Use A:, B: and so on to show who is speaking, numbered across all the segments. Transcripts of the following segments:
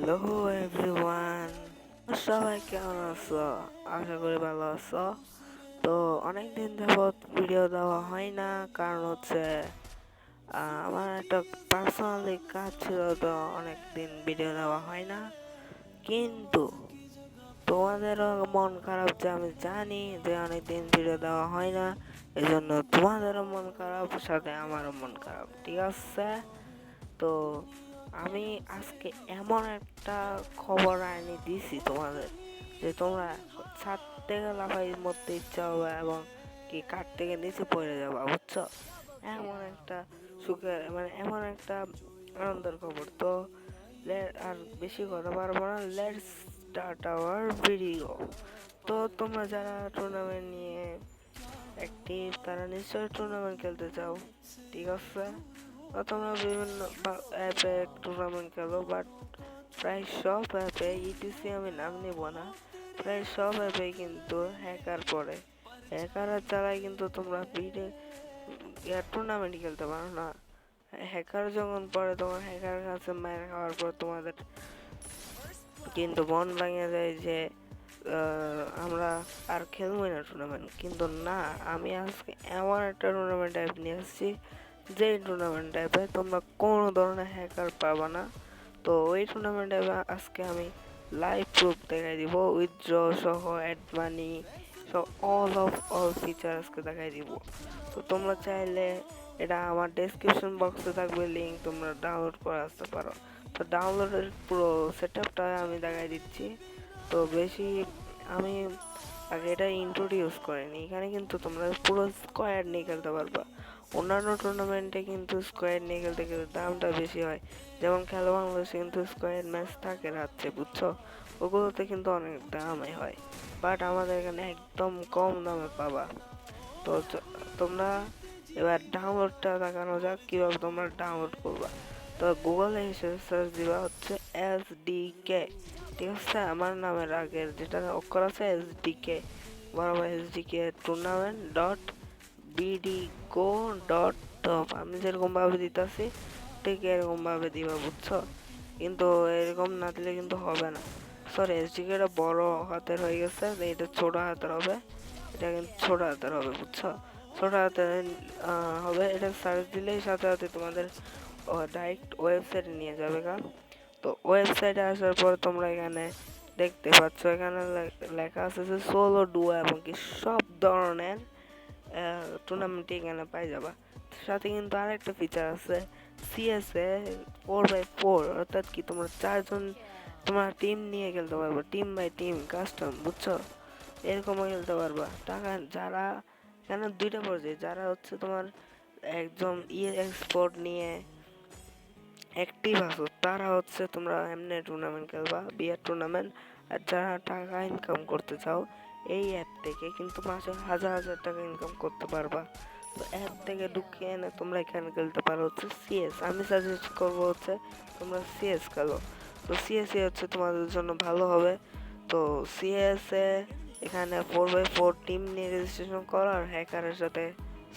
A: Hello everyone, সবাই কেমন আছো? আশা করি ভালো আছো। তো অনেকদিন যাবৎ ভিডিও দেওয়া হয় না, কারণ হচ্ছে আমার একটা পার্সোনালি কাজ ছিল, তো অনেকদিন ভিডিও দেওয়া হয় না। কিন্তু তোমাদেরও মন খারাপ, যে আমি জানি যে অনেকদিন ভিডিও দেওয়া হয় না, এজন্য তোমাদেরও মন খারাপ, সাথে আমারও মন খারাপ, ঠিক আছে? তো আমি আজকে এমন একটা খবর আনি দিছি তোমাদের, যে তোমরা ছাদ থেকে লাফাই মরতে ইচ্ছা হবে এবং কি কাঠ থেকে নিচে পড়ে যাবা, বুঝছো? এমন একটা সুখের, মানে এমন একটা আনন্দের খবর। তো আর বেশি কথা পারবো না, লেটস স্টার্ট আওয়ার ভিডিও। তো তোমরা যারা টুর্নামেন্ট নিয়ে অ্যাক্টিভ, তারা নিশ্চয়ই টুর্নামেন্ট খেলতে চাও, ঠিক আছে? তো তোমরা বিভিন্ন অ্যাপে টুর্নামেন্ট খেলো, বাট প্রায় সব অ্যাপে ইটিসি আমি নাম নিব না, প্রায় সব অ্যাপে কিন্তু হ্যাকার পড়ে। হ্যাকারের চালায় কিন্তু তোমরা ভিডিও টুর্নামেন্ট খেলতে পারো না। হ্যাকার যখন পড়ে, তোমার হ্যাকার কাছে মার খাওয়ার পর তোমাদের কিন্তু মন ভেঙে যায় যে আমরা আর খেলবোই না টুর্নামেন্ট। কিন্তু না, আমি আজকে এমন একটা টুর্নামেন্ট অ্যাপ নিয়ে আসছি, যে টুর্নামেন্ট অ্যাপে তোমরা কোনো ধরনের হ্যাকার পাবা না। তো ওই টুর্নামেন্ট অ্যাপে আজকে আমি লাইভ প্রুফ দেখাই দিব, উইথড্র সহ, অ্যাড মানি সহ, অল ফিচার আজকে দেখাই দিব। তো তোমরা চাইলে এটা আমার ডেসক্রিপশন বক্সে থাকবে লিঙ্ক, তোমরা ডাউনলোড করে আসতে পারো। তো ডাউনলোডের পুরো সেটআপটা আমি দেখাই দিচ্ছি। তো বেশি আমি আগে এটা ইন্ট্রোডিউস করিনি, এখানে কিন্তু তোমরা পুরো স্কোয়াড নিয়ে খেলতে পারবা। অন্যান্য টুর্নামেন্টে কিন্তু স্কোয়াড নিয়ে খেলতে গেলে দামটা বেশি হয়, যেমন খেলা বাংলাদেশে কিন্তু স্কোয়াড ম্যাচ থাকে রাত্রে, বুঝছো? ওগুলোতে কিন্তু অনেক দামে হয়, বাট আমাদের এখানে একদম কম দামে পাবা। তো তোমরা এবার ডাউনলোডটা দেখানো যাক, কীভাবে তোমরা ডাউনলোড করবা। তো গুগলে এসে সার্চ দিবা হচ্ছে এসডিকে, ঠিক আছে? আমার নামের আগের যেটা অক্ষর আছে এসডিকে, বরাবর এসডিকে টুর্নামেন্ট ডট বিডিগো ডট টপ, আমি যেরকম ভাবে দিতেছি ঠিক এরকম ভাবে দিবা, বুঝছো? কিন্তু এরকম না দিলে কিন্তু হবে না। সরি, এসডিকেটা বড় হাতের হয়ে গেছে, এটা ছোট হাতের হবে। এটা কিন্তু ছোট হাতের হবে, বুঝছো? ছোট হাতের হবে। এটা সার্চ দিলেই সাথে সাথে তোমাদের ডাইরেক্ট ওয়েবসাইটে নিয়ে যাবে। তো ওয়েবসাইটে আসার পর তোমরা এখানে দেখতে পাচ্ছ, এখানে লেখা আছে যে সোলো, ডুও এবং কি সব ধরনের টুর্নামেন্ট এখানে পাই যাবা। সাথে কিন্তু আরেকটা ফিচার আছে, সিএসএ 4x4, অর্থাৎ কি তোমরা চারজন তোমরা টিম নিয়ে খেলতে পারবে, টিম বাই টিম কাস্টম, বুঝছো? এরকমও খেলতে পারবা। টাকা যারা এখানে দুইটা পর্যায়ে, যারা হচ্ছে তোমার একদম এক্সপোর্ট নিয়ে অ্যাক্টিভ আছো, তারা হচ্ছে তোমরা এমনি টুর্নামেন্ট খেলবা, বিয়ার টুর্নামেন্ট। আর যারা টাকা ইনকাম করতে চাও, এই অ্যাপ থেকে কিন্তু মাসে হাজার হাজার টাকা ইনকাম করতে পারবা। তো অ্যাপ থেকে ঢুকিয়ে এনে তোমরা এখানে খেলতে পারো হচ্ছে সিএস। আমি সাজেস্ট করবো হচ্ছে তোমরা সিএস খেলো। তো সিএসই হচ্ছে তোমাদের জন্য ভালো হবে। তো সিএস এ এখানে 4x4 টিম নিয়ে রেজিস্ট্রেশন করো, আর হ্যাকারের সাথে,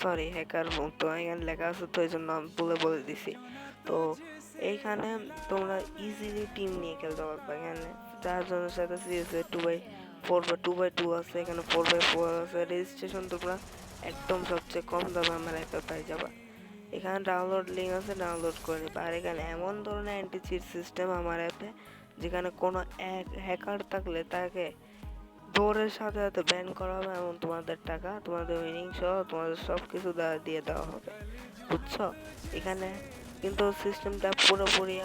A: সরি হ্যাকার তো এখানে লেখা আছে, তো এই জন্য আমি বলে দিছি। তো এইখানে তোমরা ইজিলি টিম নিয়ে খেলতে পারবে। এখানে চারজনের সাথে সিএসএ 2x4 বা 2x2 আছে, এখানে 4x4 আছে। রেজিস্ট্রেশন তোমরা একদম সবচেয়ে কম দামে আমার অ্যাপে পাই যাবা। এখানে ডাউনলোড লিঙ্ক আছে, ডাউনলোড করে নিবা। আর এখানে এমন ধরনের অ্যান্টি চিট সিস্টেম আমার অ্যাপে, যেখানে কোনো এক হ্যাকার থাকলে তাকে দৌড়ের সাথে সাথে ব্যান করা হবে, এবং তোমাদের টাকা, তোমাদের উইনিং সহ তোমাদের সব কিছু দিয়ে দেওয়া হবে, বুঝছো? এখানে কিন্তু সিস্টেমটা পুরোপুরি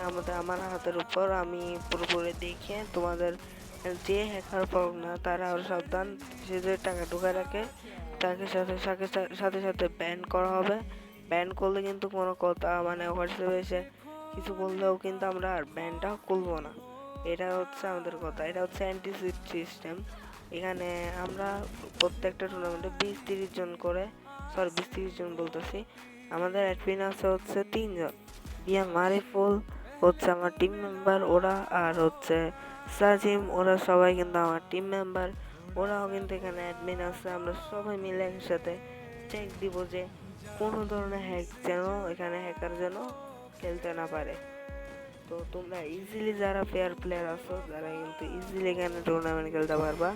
A: আমার হাতের উপর, আমি পুরোপুরি দেখে তোমাদের যে হ্যাকার পাও না তারা আরো সাবধান। সে যে টাকা ঢুকায় রাখে তাকে সাথে সাথে সাথে সাথে ব্যান করা হবে। ব্যান করলে কিন্তু কোনো কথা, মানে হোয়াটসঅ্যাপে এসে কিছু বললেও কিন্তু আমরা আর ব্যানটা খুলবো না। এটা হচ্ছে আমাদের কথা, এটা হচ্ছে অ্যান্টি চিট সিস্টেম। এখানে আমরা প্রত্যেকটা টুর্নামেন্টে 20-30 জন করে, সরি 20-30 জন বলতেছি, আমাদের অ্যাডমিন আছে হচ্ছে 3 জন। বিয়া মারিফুল হচ্ছে আমার টিম মেম্বার, ওরা আর হচ্ছে সাজিম, ওরা সবাই কিন্তু আমার টিম মেম্বার। ওরাও কিন্তু এখানে অ্যাডমিন আছে। আমরা সবাই মিলে একসাথে চেক দিব যে কোনো ধরনের হ্যাক যেন, এখানে হ্যাকার যেন খেলতে না পারে। তো তো তোমরা ইজিলি যারা ফেয়ার প্লেয়ার আছো যারা কিন্তু ইজিলি এখানে টুর্নামেন্ট খেলতে পারবা,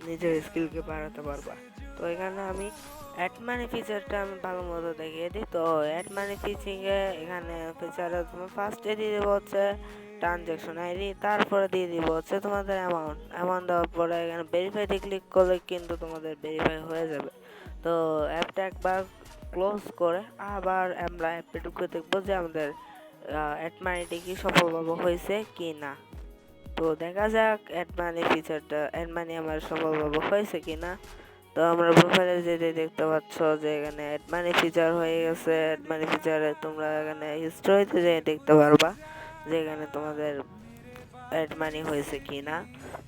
A: নিজের স্কিলকে বাড়াতে পারবা। তো এখানে আমি অ্যাড মানি ফিচারটা আমি ভালো মতো দেখিয়ে দিই। তো অ্যাড মানি ফিচিংয়ে এখানে ফিচারে তোমার ফার্স্টে দিয়ে দেবো হচ্ছে ট্রানজ্যাকশন আইডি, তারপরে দিয়ে দিব হচ্ছে তোমাদের অ্যামাউন্ট দেওয়ার পরে এখানে ভেরিফাইতে ক্লিক করলে কিন্তু তোমাদের ভেরিফাই হয়ে যাবে। তো অ্যাপটা একবার ক্লোজ করে আবার আমরা অ্যাপে ঢুকে দেখবো যে আমাদের অ্যাড মানিটি কি সফলভাবে হয়েছে কি না। তো দেখা যাক অ্যাড মানি ফিচারটা অ্যাড মানি আমার সফলভাবে হয়েছে কিনা। তো আমরা প্রোফাইলে যেতে দেখতে পাচ্ছ যে এখানে অ্যাড মানি ফিচার হয়ে গেছে। অ্যাড মানি ফিচারে তোমরা এখানে হিস্টোরিতে যেয়ে দেখতে পারবা যে এখানে তোমাদের অ্যাড মানি হয়েছে কিনা।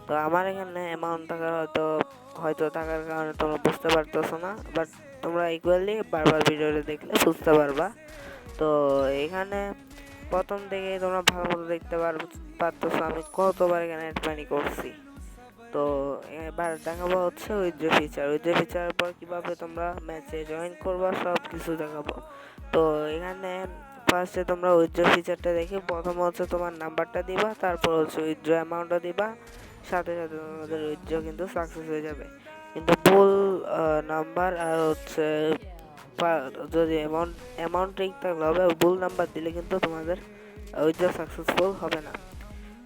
A: তো আমার এখানে অ্যামাউন্ট থাকার হয়তো থাকার কারণে তোমরা বুঝতে পারতেছো না, বাট তোমরা ইকুয়ালি বারবার ভিডিওটা দেখলে বুঝতে পারবা। তো এখানে প্রথম থেকে তোমরা ভালো মতো দেখতে পারতেছো আমি কতবার এখানে অ্যাড মানি করছি। তো এবার দেখাবো হচ্ছে উইথড্র ফিচারের পর কিভাবে তোমরা ম্যাচে জয়েন করবা সব কিছু দেখাবো। তো এখানে ফার্স্টে তোমরা উইথড্র ফিচারটা দেখে প্রথমে হচ্ছে তোমার নাম্বারটা দিবা, তারপর হচ্ছে উইথড্র অ্যামাউন্টটা দিবা, সাথে সাথে তোমাদের উইথড্র কিন্তু সাকসেস হয়ে যাবে। কিন্তু ভুল নাম্বার আর হচ্ছে যদি অ্যামাউন্ট ঠিক থাকলে হবে, ভুল নাম্বার দিলে কিন্তু তোমাদের উইথড্র সাকসেসফুল হবে না।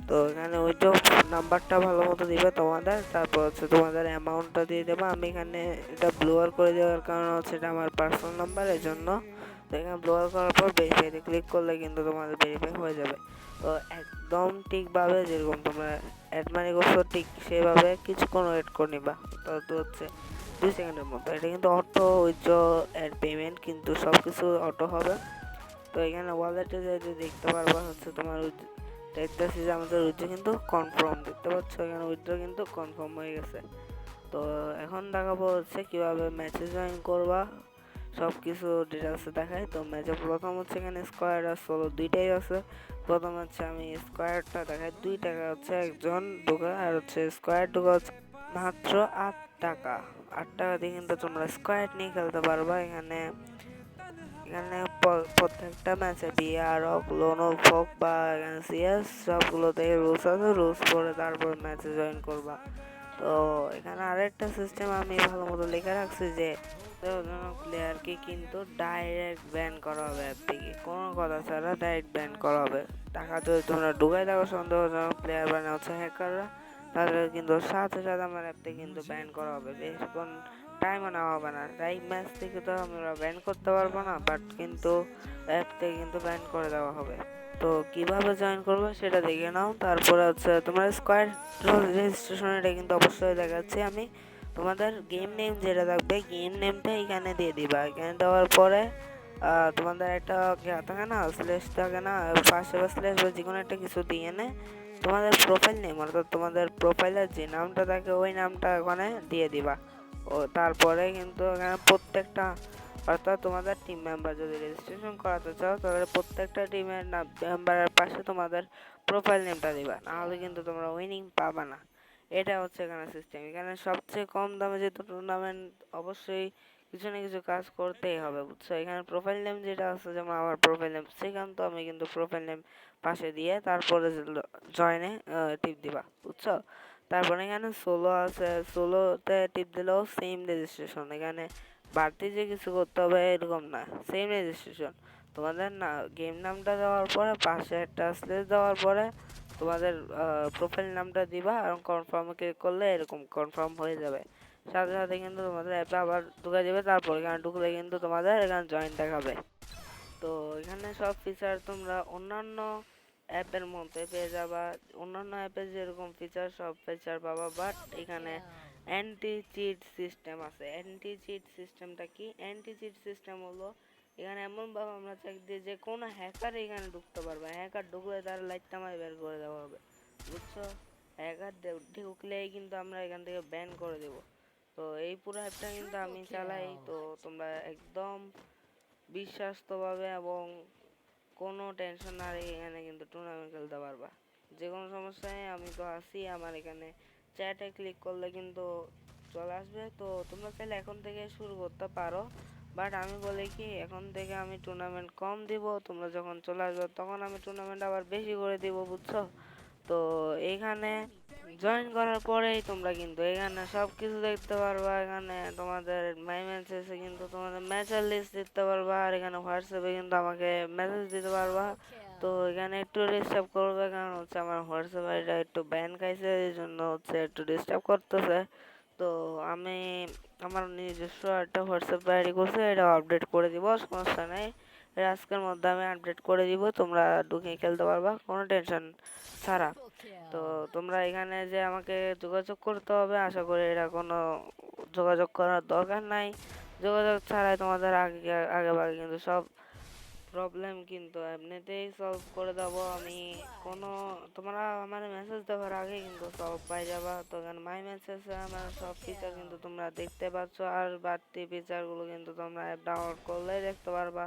A: তো এখানে উইথড্র নাম্বারটা ভালো মতো দিবে তোমাদের, তারপর হচ্ছে তোমাদের অ্যামাউন্টটা দিয়ে দেবো। আমি এখানে এটা ব্লোয়ার করে দেওয়ার কারণ হচ্ছে এটা আমার পার্সোনাল নাম্বার, এর জন্য। তো এখানে ব্লোয়ার করার পর ভেরিফাইতে ক্লিক করলে কিন্তু তোমাদের ভেরিফাই হয়ে যাবে। তো একদম ঠিকভাবে যেরকম তোমরা অ্যাড মানি করছো ঠিক সেভাবে কিছুক্ষণ ওয়েট করে নিবা, তো হচ্ছে 2 সেকেন্ডের মতো। এটা কিন্তু অটো উইথড্র অ্যাড পেমেন্ট, কিন্তু সব কিছু অটো হবে। তো এখানে ওয়ালেটে যেতে দেখতে পারবা হচ্ছে তোমার দেখতেছি যে আমাদের উইথড্র কিন্তু কনফার্ম, দেখতে পাচ্ছ এখানে উইথড্র কিন্তু কনফার্ম হয়ে গেছে। তো এখন দেখাবো হচ্ছে কিভাবে ম্যাচে জয়েন করবা, সব কিছু ডিটেলসে দেখাই। তো ম্যাচে প্রথম হচ্ছে এখানে স্কোয়াড আর সোলো দুইটাই আছে। প্রথম হচ্ছে আমি স্কোয়াডটা দেখাই, 2 টাকা হচ্ছে একজন ঢোকা, আর হচ্ছে স্কোয়াড ঢোকা হচ্ছে মাত্র 8 টাকা। 8 টাকা দিয়ে কিন্তু তোমরা স্কোয়াড নিয়ে খেলতে পারবা। এখানে প্রত্যেকটা ম্যাচে বিআর হোক, লোন হোক বা এখানে সিএস সবগুলোতে রুলস আছে, রুলস পড়ে তারপর ম্যাচে জয়েন করবা। তো এখানে আরেকটা সিস্টেম আমি ভালো মতো লিখে রাখছি যে প্লেয়ারকে কিন্তু ডাইরেক্ট ব্যান করা হবে অ্যাপ থেকে, কোনো কথা ছাড়া ডাইরেক্ট ব্যান করা হবে। টাকা যদি তোমরা ঢুকাই থাকো সন্দেহজনক প্লেয়ার মানে হচ্ছে হ্যাকাররা, তাদের কিন্তু সাথে সাথে আমার অ্যাপ থেকে কিন্তু ব্যান করা হবে। বেশিক্ষণ টাইমও নেওয়া হবে না। লাইভ ম্যাচ থেকে তো আমরা ব্যান করতে পারবো না, বাট কিন্তু অ্যাপ থেকে কিন্তু ব্যান করে দেওয়া হবে। তো কিভাবে জয়েন করবে সেটা দেখে নাও। তারপরে হচ্ছে তোমার স্কোয়াড রেজিস্ট্রেশন, এটা কিন্তু অবশ্যই দেখাচ্ছি আমি। তোমাদের গেম নেম যেটা থাকবে, গেম নেমটা এখানে দিয়ে দিবা। এখানে দেওয়ার পরে তোমাদের একটা থাকে না, স্ল্যাশ থাকে না পাশে, বা স্ল্যাশ বা যে কোনো একটা কিছু দিয়ে নে তোমাদের প্রোফাইল নেম, অর্থাৎ তোমাদের প্রোফাইলের যে নামটা থাকে ওই নামটা ওখানে দিয়ে দিবা। ও তারপরে কিন্তু এখানে প্রত্যেকটা, অর্থাৎ তোমাদের টিম মেম্বার যদি রেজিস্ট্রেশন করাতে চাও তাহলে প্রত্যেকটা টিমের মেম্বারের পাশে তোমাদের প্রোফাইল নেমটা দিবা, নাহলে কিন্তু তোমরা উইনিং পাবা না। এটা হচ্ছে এখানে সিস্টেম। এখানে সবচেয়ে কম দামে যেহেতু টুর্নামেন্ট, অবশ্যই কিছু না কিছু কাজ করতেই হবে, বুঝছো। এখানে প্রোফাইল নেম যেটা আছে, যেমন আমার প্রোফাইল নেম শ্রীকান্ত, আমি কিন্তু প্রোফাইল নেম পাশে দিয়ে তারপরে জয়েনে টিপ দিবা, বুঝছো। তারপরে এখানে সোলো আছে, সোলোতে টিপ দিলেও সেম রেজিস্ট্রেশন। এখানে বাড়তি যে কিছু করতে হবে এরকম না, সেম রেজিস্ট্রেশন। তোমাদের না গেম নামটা দেওয়ার পরে পাশে একটা স্লেস দেওয়ার পরে তোমাদের প্রোফাইল নামটা দিবা, আর কনফার্মে ক্লিক করলে এরকম কনফার্ম হয়ে যাবে। সাথে সাথে কিন্তু তোমাদের অ্যাপে আবার ঢুকে যাবে, তারপর এখানে ঢুকলে কিন্তু তোমাদের এখানে জয়েন দেখাবে। তো এখানে সব ফিচার তোমরা অন্যান্য অ্যাপের মধ্যে পেয়ে যাবা। অন্যান্য অ্যাপে যেরকম ফিচার সব ফিচার পাবা, বাট এখানে অ্যান্টি চিট সিস্টেম আছে। অ্যান্টি চিট সিস্টেমটা কি? অ্যান্টি চিট সিস্টেম হলো এখানে এমনভাবে আমরা চেক দিই যে কোনো হ্যাকার এখানে ঢুকতে পারবে। হ্যাকার ঢুকলে তার লাইটটা আমায় বের করে দেওয়া হবে, বুঝছো। হ্যাকার ঢুকলেই কিন্তু আমরা এখান থেকে ব্যান করে দেব। তো এই পুরো অ্যাপটা কিন্তু আমি চালাই। তো তোমরা একদম বিশ্বাস্তভাবে এবং কোনো টেনশন না রেখে এখানে কিন্তু টুর্নামেন্ট খেলতে পারবা। যে কোনো সমস্যায় আমি তো আছি, আমার এখানে চ্যাটে ক্লিক করলে কিন্তু চলে আসবে। তো তোমরা চাইলে এখন থেকে শুরু করতে পারো। বাট আমি বলি কি এখন থেকে আমি টুর্নামেন্ট কম দিব, তোমরা যখন চলে আসবে তখন আমি টুর্নামেন্ট আবার বেশি করে দিব, বুঝছো? তো এইখানে জয়েন করার পরেই তোমরা কিন্তু এখানে সব কিছু দেখতে পারবা। এখানে তোমাদের মাই মেসেজে কিন্তু তোমাদের ম্যাচের লিস্ট দিতে পারবা, আর এখানে হোয়াটসঅ্যাপে কিন্তু আমাকে মেসেজ দিতে পারবা। তো এখানে একটু ডিস্টার্ব করবে, কারণ হচ্ছে আমার হোয়াটসঅ্যাপ আইডিটা একটু ব্যান খাইছে, এই জন্য হচ্ছে একটু ডিস্টার্ব করতেছে। তো আমি আমার নিজস্ব একটা হোয়াটসঅ্যাপ আইডি করছে, এটা আপডেট করে দিব, সমস্যা নেই। এটা আজকের মধ্যে আমি আপডেট করে দিব, তোমরা ঢুকে খেলতে পারবা কোনো টেনশন ছাড়া। তো তোমরা এখানে যে আমাকে যোগাযোগ করতে হবে, আশা করি এটা কোনো যোগাযোগ করার দরকার নাই। যোগাযোগ ছাড়াই তোমাদের আগে আগে ভাগে কিন্তু সব প্রবলেম কিন্তু এমনিতেই সলভ করে দেবো আমি। কোনো তোমরা আমার মেসেজ দেওয়ার আগে কিন্তু সলভ পাই যাবা। তো এখানে মাই মেসেজে আমার সব ফিচার কিন্তু তোমরা দেখতে পাচ্ছ, আর বাড়তি ফিচারগুলো কিন্তু তোমরা অ্যাপ ডাউনলোড করলেই দেখতে পারবা।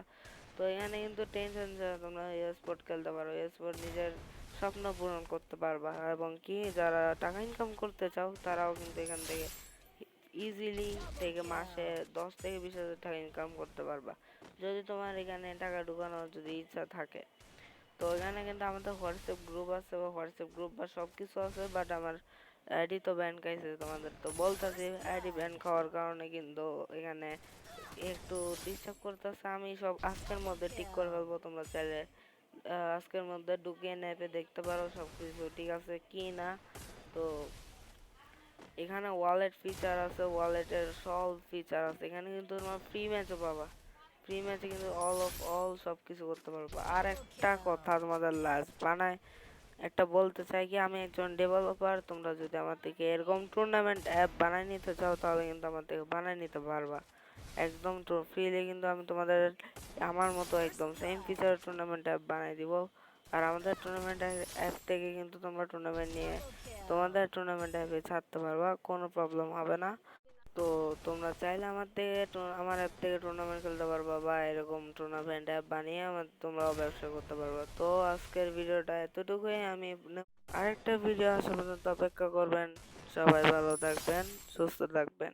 A: তো এখানে কিন্তু টেনশন ছাড়া তোমরা স্পোর্ট খেলতে পারো, স্পোর্ট নিজের স্বপ্ন পূরণ করতে পারবা। এবং কি যারা টাকা ইনকাম করতে চাও তারাও কিন্তু এখান থেকে ইজিলি থেকে মাসে 10 থেকে 20 হাজার টাকা ইনকাম করতে পারবা, যদি তোমার এখানে টাকা ঢুকানোর যদি ইচ্ছা থাকে। তো এখানে কিন্তু আমাদের হোয়াটসঅ্যাপ গ্রুপ আছে, বা হোয়াটসঅ্যাপ গ্রুপ বা সব কিছু আছে, বাট আমার আইডি তো ব্যান খাইছে। তোমাদের তো বলতেছি আইডি ব্যান খাওয়ার কারণে কিন্তু এখানে একটু ডিস্টার্ব করতেছে। আমি সব আজকের মধ্যে ঠিক করে ফেলবো, তোমরা চাইলে আজকের মধ্যে ঢুকে নেপে দেখতে পারো সব কিছু ঠিক আছে কি না। তো এখানে ওয়ালেট ফিচার আছে, ওয়ালেটের সব ফিচার আছে। এখানে কিন্তু তোমার ফ্রি ম্যাচও পাবা, ফ্রি ম্যাচে কিন্তু অল সব কিছু করতে পারবো। আর একটা কথা তোমাদের লাস্ট বানায় একটা বলতে চাই কি, আমি একজন ডেভেলপার। তোমরা যদি আমার থেকে এরকম টুর্নামেন্ট অ্যাপ বানাই নিতে চাও তাহলে কিন্তু আমার থেকে বানাই নিতে পারবা একদম ফ্রিলি। কিন্তু আমি তোমাদের আমার মতো একদম সেম ফিচার টুর্নামেন্ট অ্যাপ বানাই দিব। আর আমাদের টুর্নামেন্ট অ্যাপ থেকে কিন্তু তোমরা টুর্নামেন্ট নিয়ে তোমাদের টুর্নামেন্ট অ্যাপে ছাড়তে পারবা, কোনো প্রবলেম হবে না। তো তোমরা চাইলে আমার অ্যাপ থেকে টুর্নামেন্ট খেলতে পারবা, বা এরকম টুর্নামেন্ট অ্যাপ বানিয়ে তোমরাও ব্যবসা করতে পারবা। তো আজকের ভিডিওটা এতটুকুই। আমি আরেকটা ভিডিও আসা পর্যন্ত অপেক্ষা করবেন। সবাই ভালো থাকবেন, সুস্থ থাকবেন।